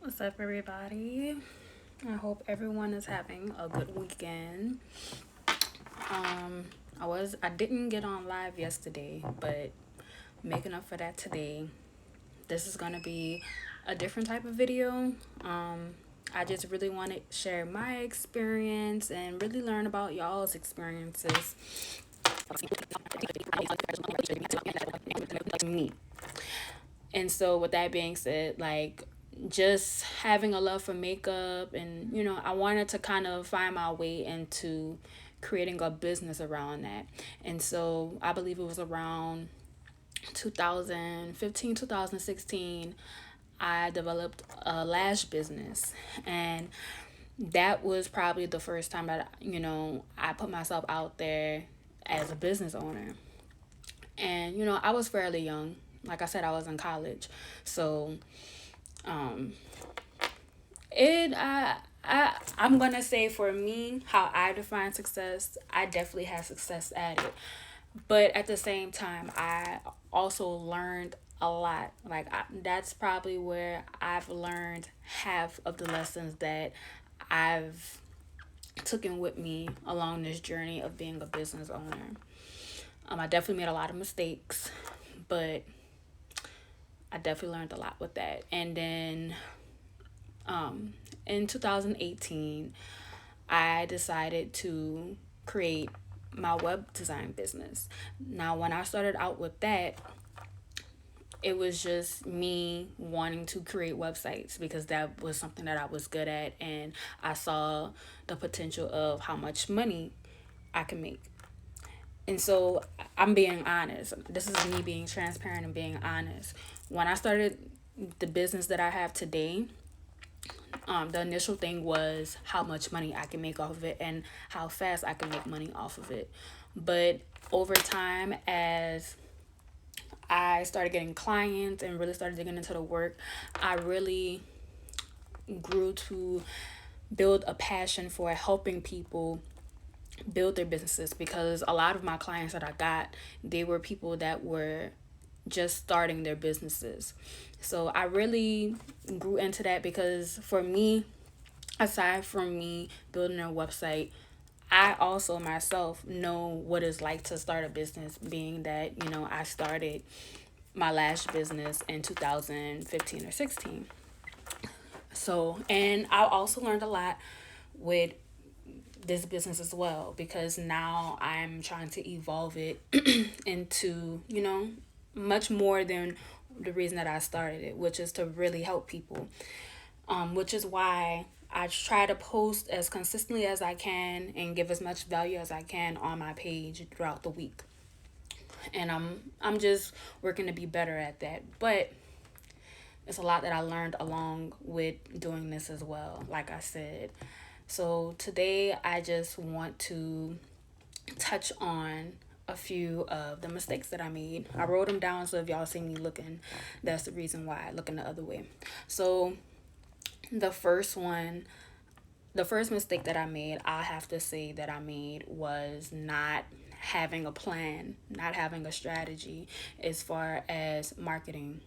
What's up, everybody? I hope everyone is having a good weekend. Um, I didn't get on live yesterday, but making up for that today. This is gonna be a different type of video. I just really want to share my experience and really learn about y'all's experiences. Me. And so, with that being said, like just having a love for makeup, and I wanted to kind of find my way into creating a business around that. And so, I believe it was around 2015, 2016, I developed a lash business. And that was probably the first time that, I put myself out there as a business owner. And, I was fairly young. Like I said, I was in college. So, um, I'm gonna say, for me, how I define success, I definitely had success at it. But at the same time, I also learned a lot. That's probably where I've learned half of the lessons that I've taken with me along this journey of being a business owner. I definitely made a lot of mistakes, but I definitely learned a lot with that. And then um, in 2018, I decided to create my web design business. Now, when I started out with that, it was just me wanting to create websites because that was something that I was good at, and I saw the potential of how much money I can make. And so I'm being honest. This is me being transparent and being honest. When I started the business that I have today, the initial thing was how much money I can make off of it and how fast I can make money off of it. But over time, as I started getting clients and really started digging into the work, I really grew to build a passion for helping people build their businesses, because a lot of my clients that I got, they were people that were just starting their businesses. So I really grew into that because for me, aside from me building a website, I also myself know what it's like to start a business, being that, I started my lash business in 2015 or 16. So, and I also learned a lot with this business as well, because now I'm trying to evolve it into, much more than the reason that I started it, which is to really help people. Which is why I try to post as consistently as I can and give as much value as I can on my page throughout the week. And I'm just working to be better at that. But it's a lot that I learned along with doing this as well, like I said. So today I just want to touch on a few of the mistakes that I made. I wrote them down, so if y'all see me looking, that's the reason why, looking the other way. So the first one, the first mistake that I made, I have to say that I made, was not having a plan, not having a strategy as far as marketing.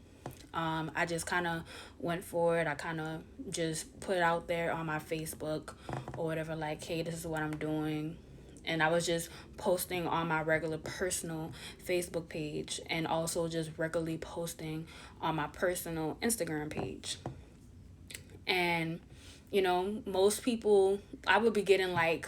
I just kind of went for it. I kind of just put it out there on my Facebook or whatever, like, hey, this is what I'm doing. And I was just posting on my regular personal Facebook page, and also just regularly posting on my personal Instagram page. And, most people, I would be getting like,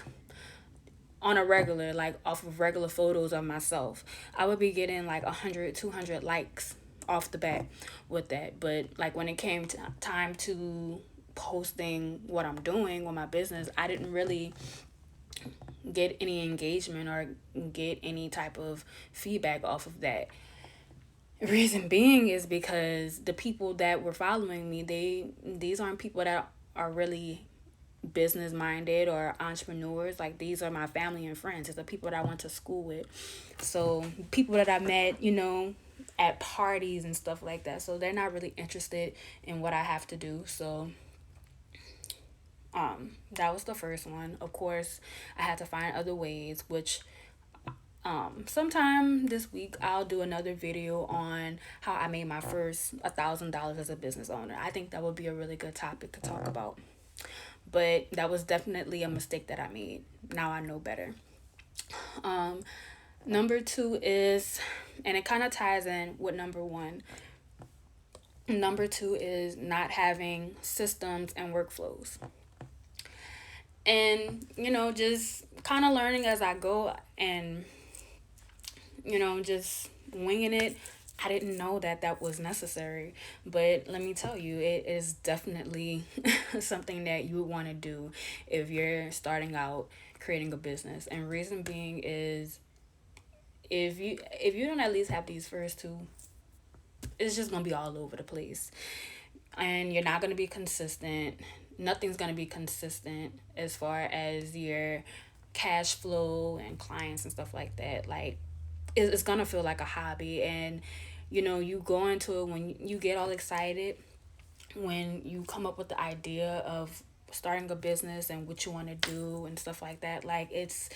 on a regular, like off of regular photos of myself, I would be getting like 100, 200 likes off the bat with that. But like when it came to time to posting what I'm doing with my business, I didn't really get any engagement or get any type of feedback off of that. Reason being is because the people that were following me, these aren't people that are really business minded or entrepreneurs. Like, these are my family and friends. It's the people that I went to school with. So people that I met, at parties and stuff like that. So they're not really interested in what I have to do. So that was the first one. Of course, I had to find other ways, which Sometime this week I'll do another video on how I made my first $1,000 as a business owner. I think that would be a really good topic to talk about. But that was definitely a mistake that I made. Now I know better. Um, Number two is, and it kind of ties in with number one. Number two is not having systems and workflows. And, just kind of learning as I go and, just winging it. I didn't know that that was necessary, but let me tell you, it is definitely something that you would want to do if you're starting out creating a business. And reason being is, if you don't at least have these first two, it's just gonna be all over the place, and you're not gonna be consistent. Nothing's gonna be consistent as far as your cash flow and clients and stuff like that. Like, it's gonna feel like a hobby, and you go into it when you get all excited, when you come up with the idea of starting a business and what you want to do and stuff like that. Like, it's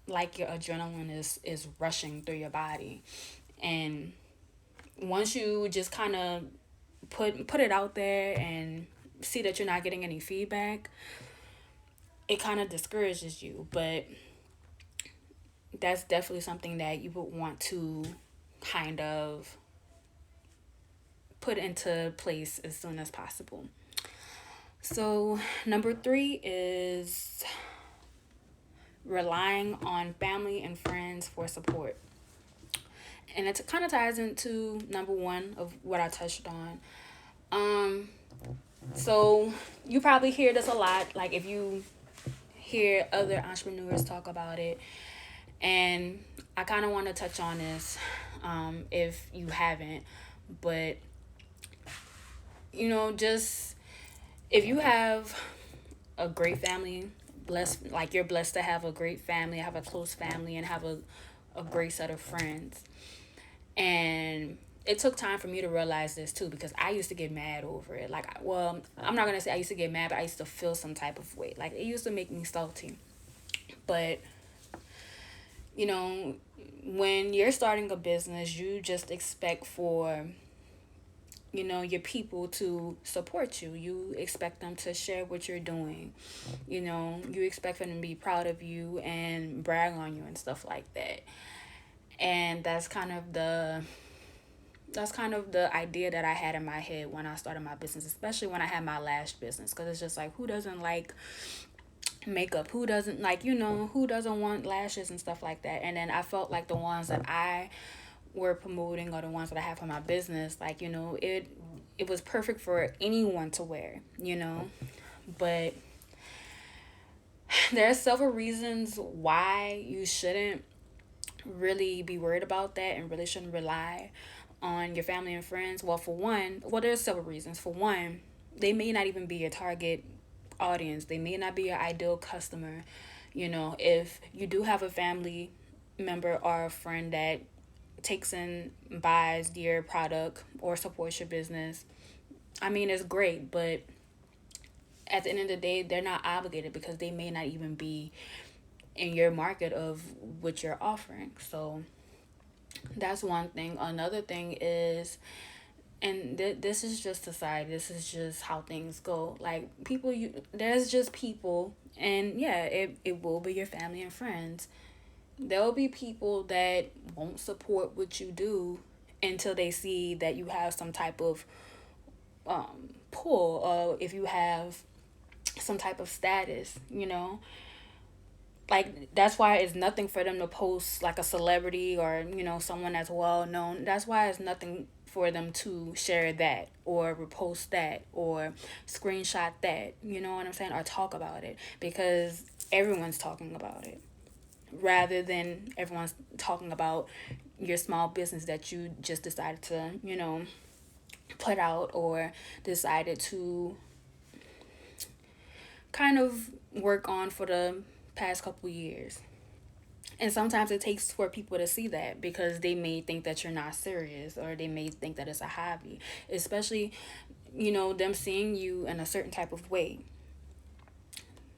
like your adrenaline is rushing through your body, and once you just kind of put it out there and see that you're not getting any feedback, it kind of discourages you. But that's definitely something that you would want to kind of put into place as soon as possible. So, number three is relying on family and friends for support. And it kind of ties into number one of what I touched on. So you probably hear this a lot, like if you hear other entrepreneurs talk about it. And I kind of want to touch on this, if you haven't. But, just if you have a great family, blessed, like you're blessed to have a great family, have a close family, and have a great set of friends. And it took time for me to realize this too, because I used to get mad over it. Like, well, I'm not going to say I used to get mad, but I used to feel some type of way. Like, it used to make me salty. But, when you're starting a business, you just expect for, your people to support you. You expect them to share what you're doing. You expect them to be proud of you and brag on you and stuff like that. And that's kind of the idea that I had in my head when I started my business, especially when I had my lash business, because it's just like, who doesn't like makeup? Who doesn't like, who doesn't want lashes and stuff like that? And then I felt like the ones that I were promoting, or the ones that I have for my business, like, it was perfect for anyone to wear, but there are several reasons why you shouldn't really be worried about that and really shouldn't rely on your family and friends. Well, there's several reasons. For one, they may not even be your target audience. They may not be your ideal customer. If you do have a family member or a friend that takes and buys your product or supports your business, I mean, it's great, but at the end of the day, they're not obligated, because they may not even be in your market of what you're offering. So that's one thing. Another thing is, and this is just society, this is just how things go. Like, there's just people, and yeah, it will be your family and friends. There'll be people that won't support what you do until they see that you have some type of pull, or if you have some type of status, like, that's why it's nothing for them to post like a celebrity, or someone that's well known. That's why it's nothing for them to share that, or repost that, or screenshot that, you know what I'm saying, or talk about it, because everyone's talking about it, rather than everyone's talking about your small business that you just decided to, put out, or decided to kind of work on for the past couple years. And sometimes it takes for people to see that, because they may think that you're not serious, or they may think that it's a hobby, especially them seeing you in a certain type of way.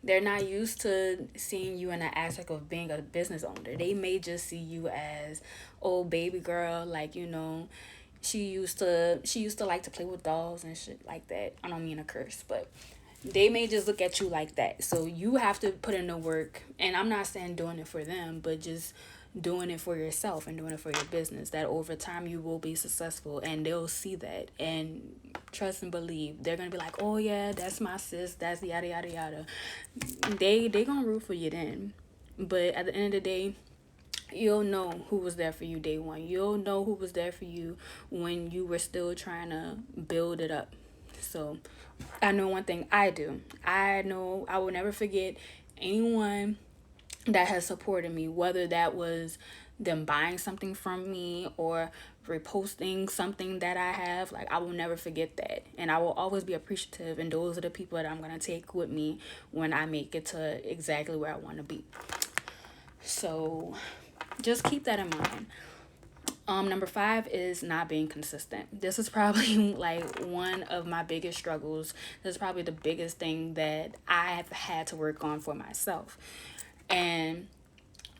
They're not used to seeing you in the aspect of being a business owner. They may just see you as, oh, baby girl, like, she used to like to play with dolls and shit like that. I don't mean to curse, but they may just look at you like that. So you have to put in the work. And I'm not saying doing it for them, but just doing it for yourself and doing it for your business. That over time you will be successful, and they'll see that. And trust and believe, they're gonna be like, oh yeah, that's my sis, that's yada yada yada. They gonna root for you then. But at the end of the day, you'll know who was there for you day one. You'll know who was there for you when you were still trying to build it up. So I know one thing I do. I know I will never forget anyone that has supported me, whether that was them buying something from me or reposting something that I have. Like, I will never forget that. And I will always be appreciative. And those are the people that I'm going to take with me when I make it to exactly where I want to be. So just keep that in mind. Number 5 is not being consistent. This is probably like one of my biggest struggles. This is probably the biggest thing that I have had to work on for myself. And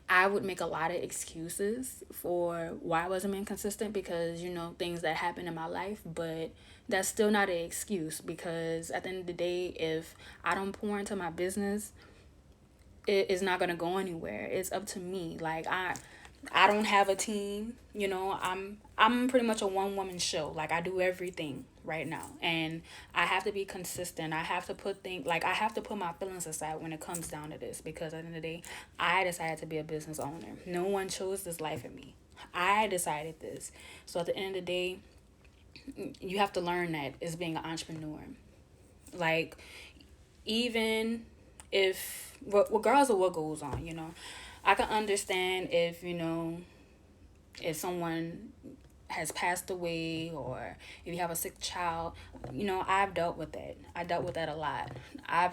I would make a lot of excuses for why I wasn't being consistent because, things that happened in my life, but that's still not an excuse because at the end of the day, if I don't pour into my business, it is not going to go anywhere. It's up to me. Like, I don't have a team. I'm pretty much a one woman show. Like, I do everything right now, and I have to be consistent. I have to I have to put my feelings aside when it comes down to this, because at the end of the day, I decided to be a business owner. No one chose this life for me. I decided this. So at the end of the day, you have to learn that as being an entrepreneur. Like, even if regardless of what goes on, I can understand if someone has passed away or if you have a sick child. I've dealt with that. I dealt with that a lot. I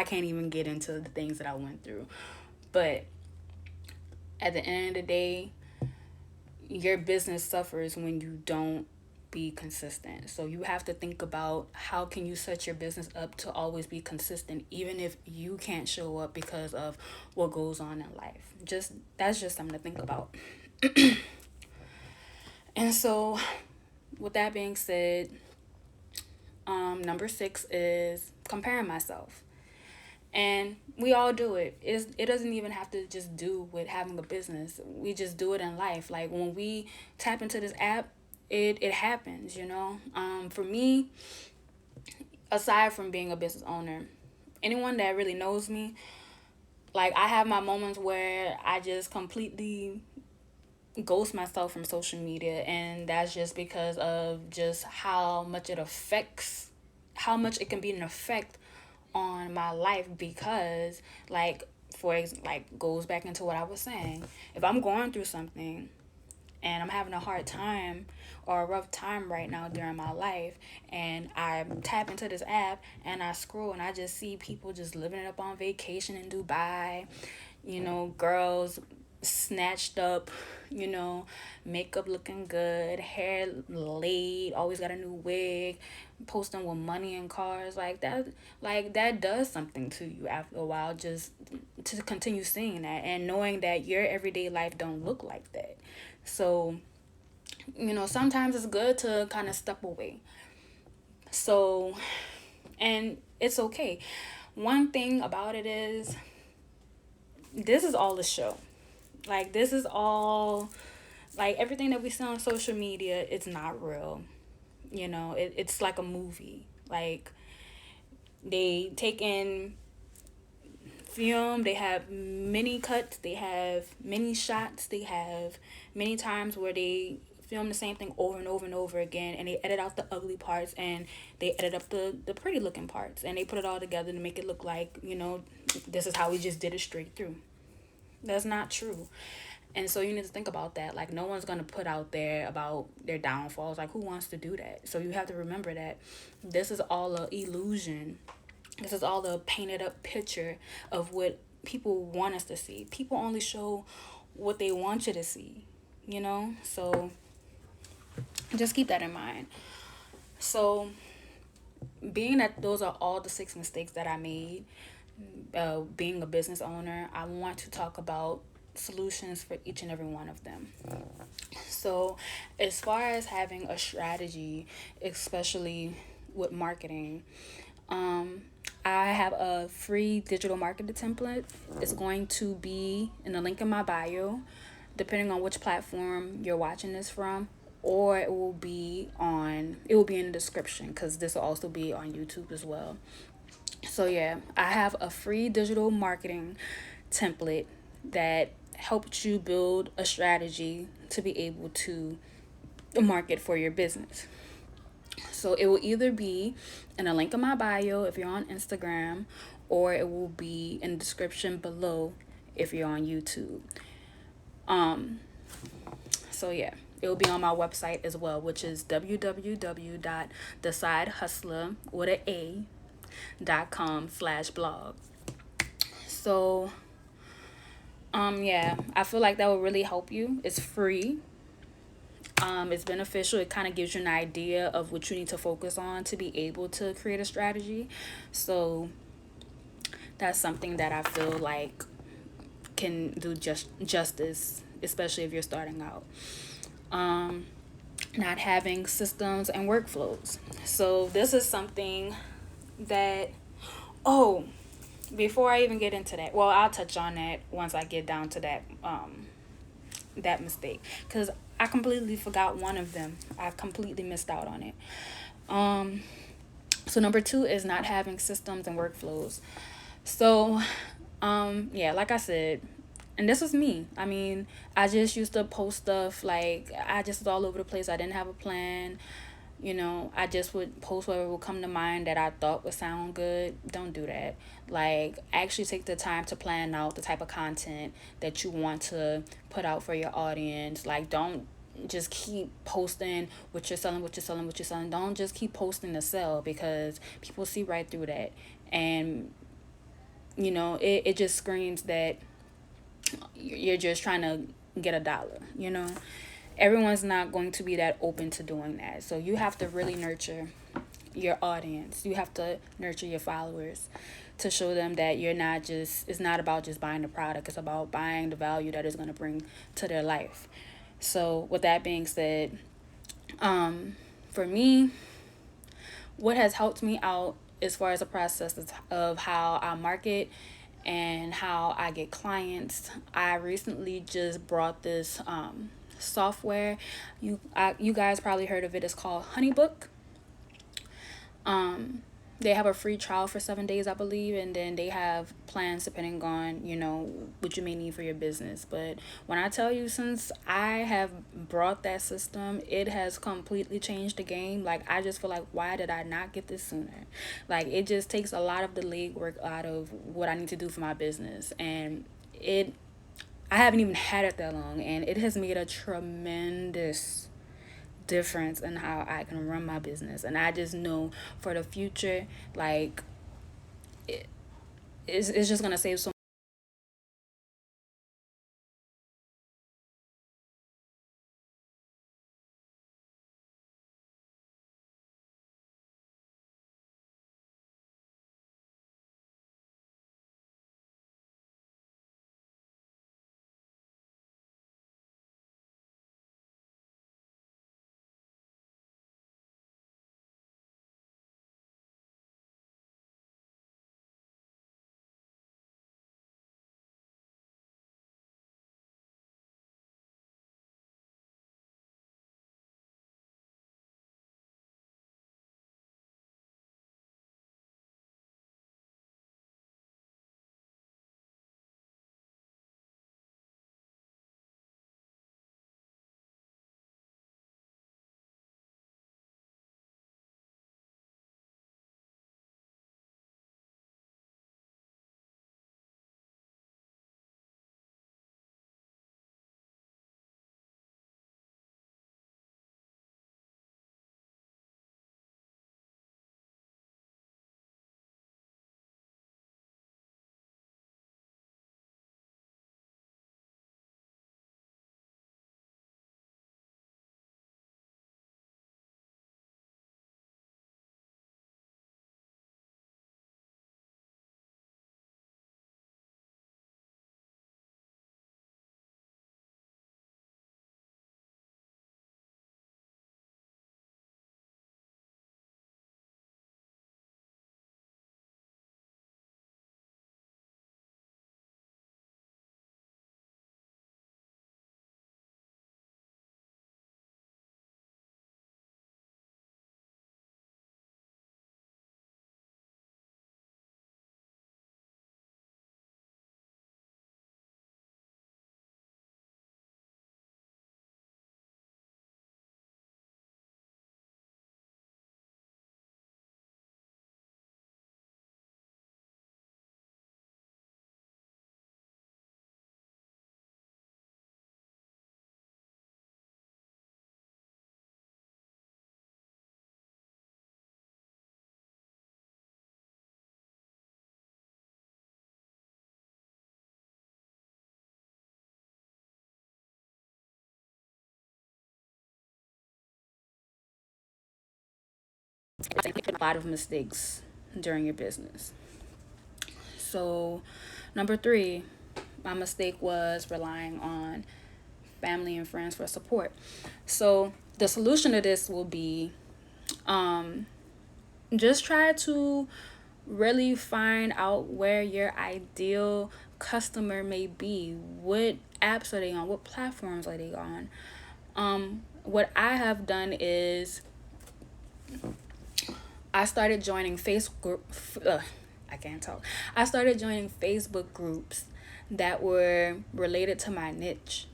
can't even get into the things that I went through, but at the end of the day, your business suffers when you don't be consistent. So you have to think about how can you set your business up to always be consistent, even if you can't show up because of what goes on in life. That's just something to think about. And so with that being said, number 6 is comparing myself. And we all do it. It doesn't even have to just do with having a business. We just do it in life. Like, when we tap into this app, it happens, For me, aside from being a business owner, anyone that really knows me, like, I have my moments where I just completely ghost myself from social media, and that's just because of just how much it can be an effect on my life. Because, like, goes back into what I was saying, if I'm going through something and I'm having a hard time or a rough time right now during my life, and I tap into this app and I scroll and I just see people just living it up on vacation in Dubai, girls snatched up, makeup looking good, hair laid, always got a new wig, posting with money and cars, that does something to you after a while, just to continue seeing that and knowing that your everyday life don't look like that. So, sometimes it's good to kind of step away. So, and it's okay. One thing about it is, this is all a show. Like, this is all, like, everything that we see on social media, it's not real. It's like a movie. Like, they take in film, they have many cuts, they have many shots, they have many times where they film the same thing over and over and over again, and they edit out the ugly parts and they edit up the pretty looking parts, and they put it all together to make it look like, this is how we just did it straight through. That's not true. And so you need to think about that. Like, no one's going to put out there about their downfalls. Like, who wants to do that? So you have to remember that this is all an illusion. This is all a painted up picture of what people want us to see. People only show what they want you to see, So just keep that in mind. So being that those are all the six mistakes that I made, being a business owner, I want to talk about solutions for each and every one of them. So, as far as having a strategy, especially with marketing, um, I have a free digital marketing template. It's going to be in the link in my bio, depending on which platform you're watching this from, or it will be in the description because this will also be on YouTube as well. So yeah, I have a free digital marketing template that helps you build a strategy to be able to market for your business. So it will either be in a link in my bio if you're on Instagram, or it will be in the description below if you're on YouTube. Um, so yeah, it will be on my website as well, which is www.decidehustler with an a.com/blog. So yeah, I feel like that will really help you. It's free. It's beneficial. It kind of gives you an idea of what you need to focus on to be able to create a strategy. So that's something that I feel like can do justice, especially if you're starting out. Um, Not having systems and workflows. So this is something that, oh, before I even get into that, well, I'll touch on that once I get down to that mistake, because I completely forgot one of them. I completely missed out on it. Um, so number two is not having systems and workflows. So, yeah, like I said, and this was me. I mean, I just used to post stuff like I just was all over the place. I didn't have a plan. I just would post whatever would come to mind that I thought would sound good. Don't do that. Like, actually take the time to plan out the type of content that you want to put out for your audience. Like, don't just keep posting what you're selling, what you're selling, what you're selling. Don't just keep posting to sell, because people see right through that. And, it just screams that you're just trying to get a dollar. Everyone's not going to be that open to doing that. So you have to really nurture your audience. You have to nurture your followers to show them that it's not about just buying the product. It's about buying the value that it's going to bring to their life. So with that being said, for me, what has helped me out as far as the process of how I market and how I get clients, I recently just brought this software. You guys probably heard of it. It's called Honeybook. Um, they have a free trial for 7 days, I believe, and then they have plans depending on what you may need for your business. But when I tell you, since I have brought that system, it has completely changed the game. Like, I just feel like, why did I not get this sooner? Like, it just takes a lot of the legwork out of what I need to do for my business, and it I haven't even had it that long, and it has made a tremendous difference in how I can run my business. And I just know for the future, like, it, it's just gonna save so A lot of mistakes during your business. So, number three, my mistake was relying on family and friends for support. So, the solution to this will be just try to really find out where your ideal customer may be. What apps are they on? What platforms are they on? What I have done is I started joining I can't talk. I started joining Facebook groups that were related to my niche.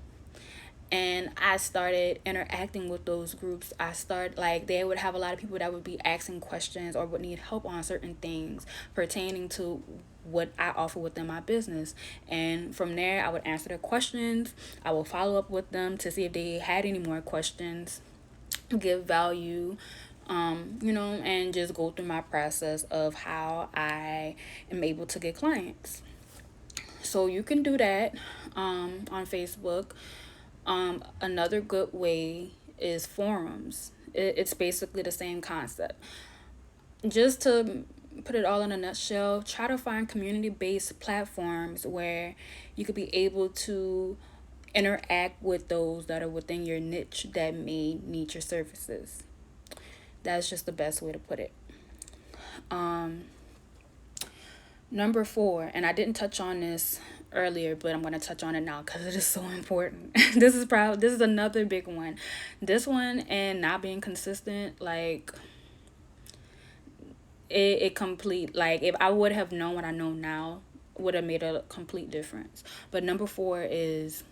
And I started interacting with those groups. They would have a lot of people that would be asking questions or would need help on certain things pertaining to what I offer within my business. And from there, I would answer their questions. I will follow up with them to see if they had any more questions, give value, and just go through my process of how I am able to get clients. So you can do that on Facebook. Another good way is forums. It's basically the same concept. Just to put it all in a nutshell, try to find community-based platforms where you could be able to interact with those that are within your niche that may need your services. That's just the best way to put it. Number four, and I didn't touch on this earlier, but I'm going to touch on it now because it is so important. This is another big one. This one and not being consistent, like it complete, like if I would have known what I know now, would have made a complete difference. But number four is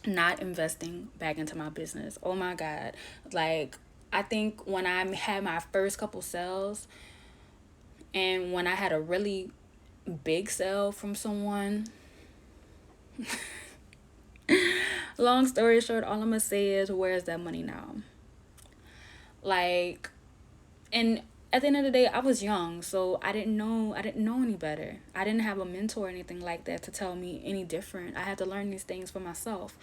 not investing back into my business. Oh my God. Like I think when I had my first couple sales and when I had a really big sale from someone, long story short, all I'm gonna say is, where's that money now? Like, and at the end of the day, I was young, so I didn't know any better. I didn't have a mentor or anything like that to tell me any different. I had to learn these things for myself.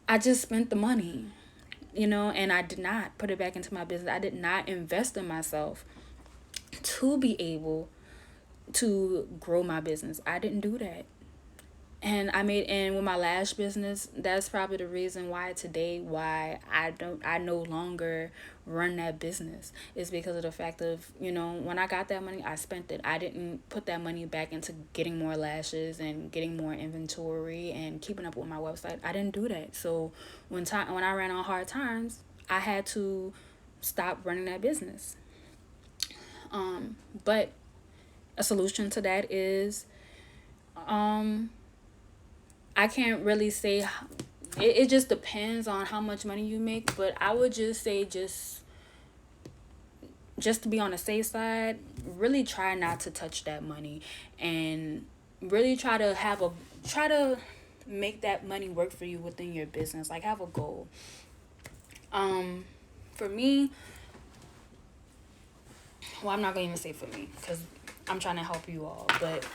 I just spent the money, and I did not put it back into my business. I did not invest in myself to be able to grow my business. I didn't do that. And with my lash business, that's probably the reason why I no longer run that business, is because of the fact of, when I got that money, I spent it. I didn't put that money back into getting more lashes and getting more inventory and keeping up with my website. I didn't do that. So when I ran on hard times, I had to stop running that business. But a solution to that is, I can't really say, it just depends on how much money you make, but I would just say, just to be on the safe side, really try not to touch that money and really try to make that money work for you within your business. Like, have a goal. For me, well, I'm not going to even say for me because I'm trying to help you all, but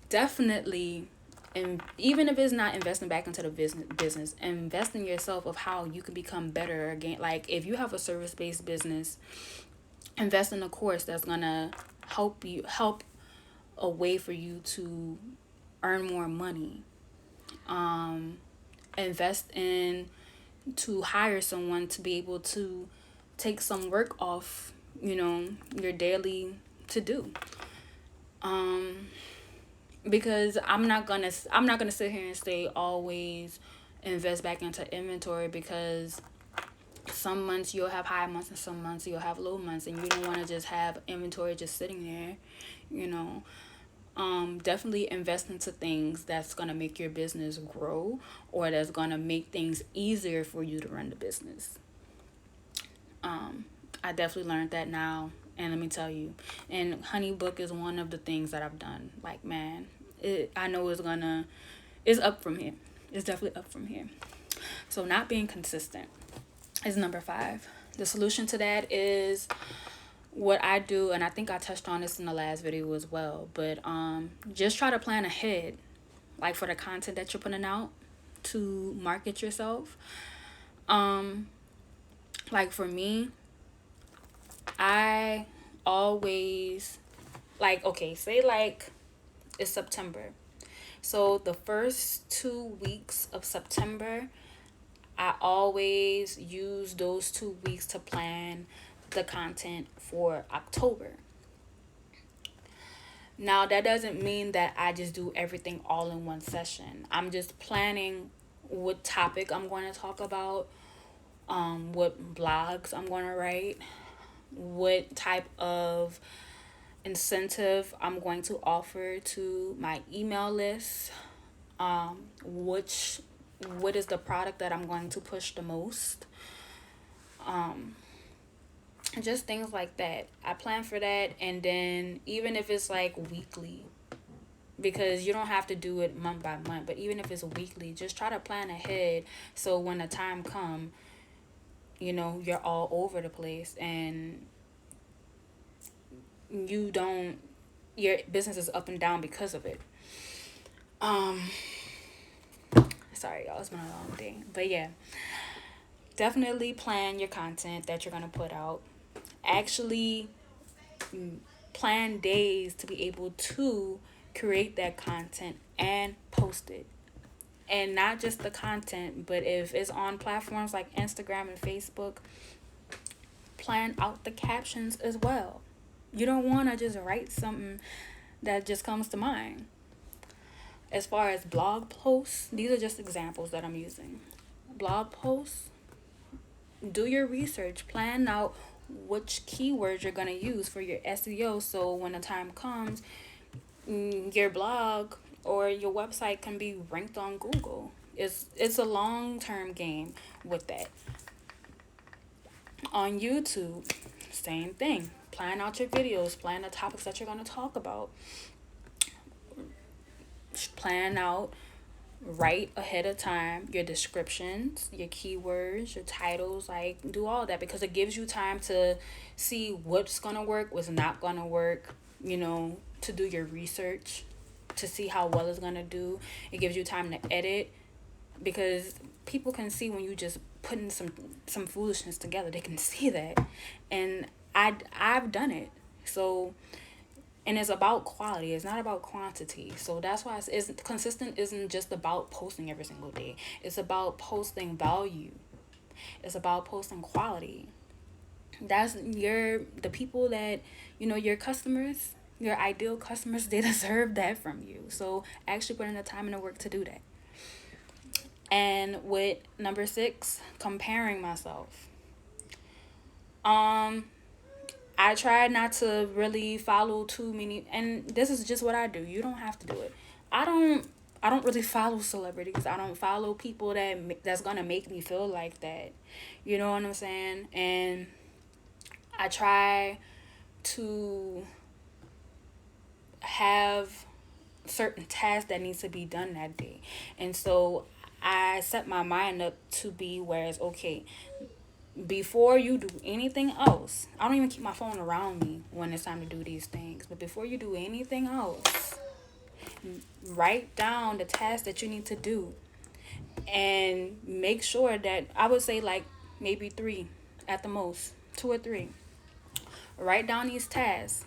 definitely, and even if it's not investing back into the business, invest in yourself of how you can become better again. Like if you have a service-based business, invest in a course that's gonna help a way for you to earn more money. Invest in to hire someone to be able to take some work off, your daily to do. Because I'm not gonna sit here and say always invest back into inventory, because some months you'll have high months and some months you'll have low months, and you don't want to just have inventory just sitting there. Definitely invest into things that's gonna make your business grow, or that's gonna make things easier for you to run the business. I definitely learned that now. And let me tell you, and HoneyBook is one of the things that I've done. Like, man, I know it's up from here. It's definitely up from here. So not being consistent is number 5. The solution to that is what I do, and I think I touched on this in the last video as well, but just try to plan ahead, like for the content that you're putting out to market yourself. Like for me, I always, like, okay, say like it's September. So the first 2 weeks of September, I always use those 2 weeks to plan the content for October. Now, that doesn't mean that I just do everything all in one session. I'm just planning what topic I'm going to talk about, what blogs I'm going to write, what type of incentive I'm going to offer to my email list, which what is the product that I'm going to push the most, just things like that. I plan for that, and then even if it's like weekly, because you don't have to do it month by month, but even if it's weekly, just try to plan ahead so when the time come, you're all over the place and you don't your business is up and down because of it. Um Sorry, y'all, it's been a long day. But yeah, definitely plan your content that you're gonna put out. Actually, plan days to be able to create that content and post it. And not just the content, but if it's on platforms like Instagram and Facebook, plan out the captions as well. You don't want to just write something that just comes to mind. As far as blog posts, these are just examples that I'm using. Blog posts, do your research, plan out which keywords you're going to use for your SEO, so when the time comes, your blog or your website can be ranked on Google. It's a long-term game with that. On YouTube, same thing. Plan out your videos, plan the topics that you're going to talk about. Plan out, write ahead of time your descriptions, your keywords, your titles, like do all that because it gives you time to see what's going to work, what's not going to work, to do your research, to see how well it's going to do. It gives you time to edit because people can see when you just putting some foolishness together. They can see that. And I've done it. So, and it's about quality, it's not about quantity. So that's why it's consistent isn't just about posting every single day. It's about posting value. It's about posting quality. That's the people that, your customers, your ideal customers, they deserve that from you. So actually put in the time and the work to do that. And with number 6, comparing myself. I try not to really follow too many, and this is just what I do. You don't have to do it. I don't really follow celebrities. I don't follow people that's gonna make me feel like that. You know what I'm saying? And I try to have certain tasks that needs to be done that day. And so I set my mind up to be where it's okay. Before you do anything else, I don't even keep my phone around me when it's time to do these things. But before you do anything else, write down the tasks that you need to do and make sure that I would say like maybe 3 at the most, 2 or 3. Write down these tasks.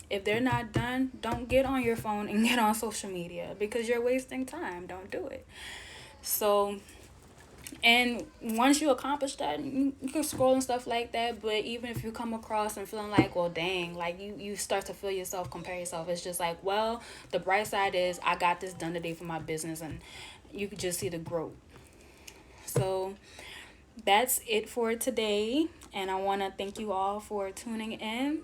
If they're not done, don't get on your phone and get on social media because you're wasting time. Don't do it. So, and once you accomplish that, you can scroll and stuff like that. But even if you come across and feeling like, well, dang, like you start to feel yourself, compare yourself. It's just like, well, the bright side is I got this done today for my business, and you could just see the growth. So that's it for today. And I want to thank you all for tuning in.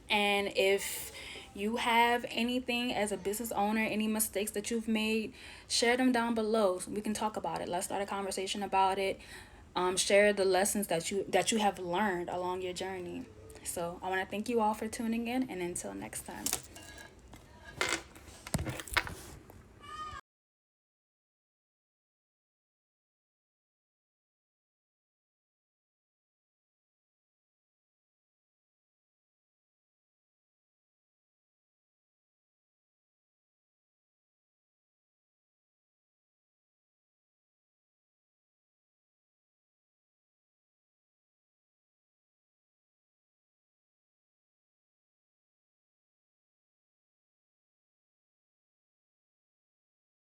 And if you have anything as a business owner, any mistakes that you've made, share them down below so we can talk about it. Let's start a conversation about it. Share the lessons that you have learned along your journey. So I want to thank you all for tuning in, and until next time.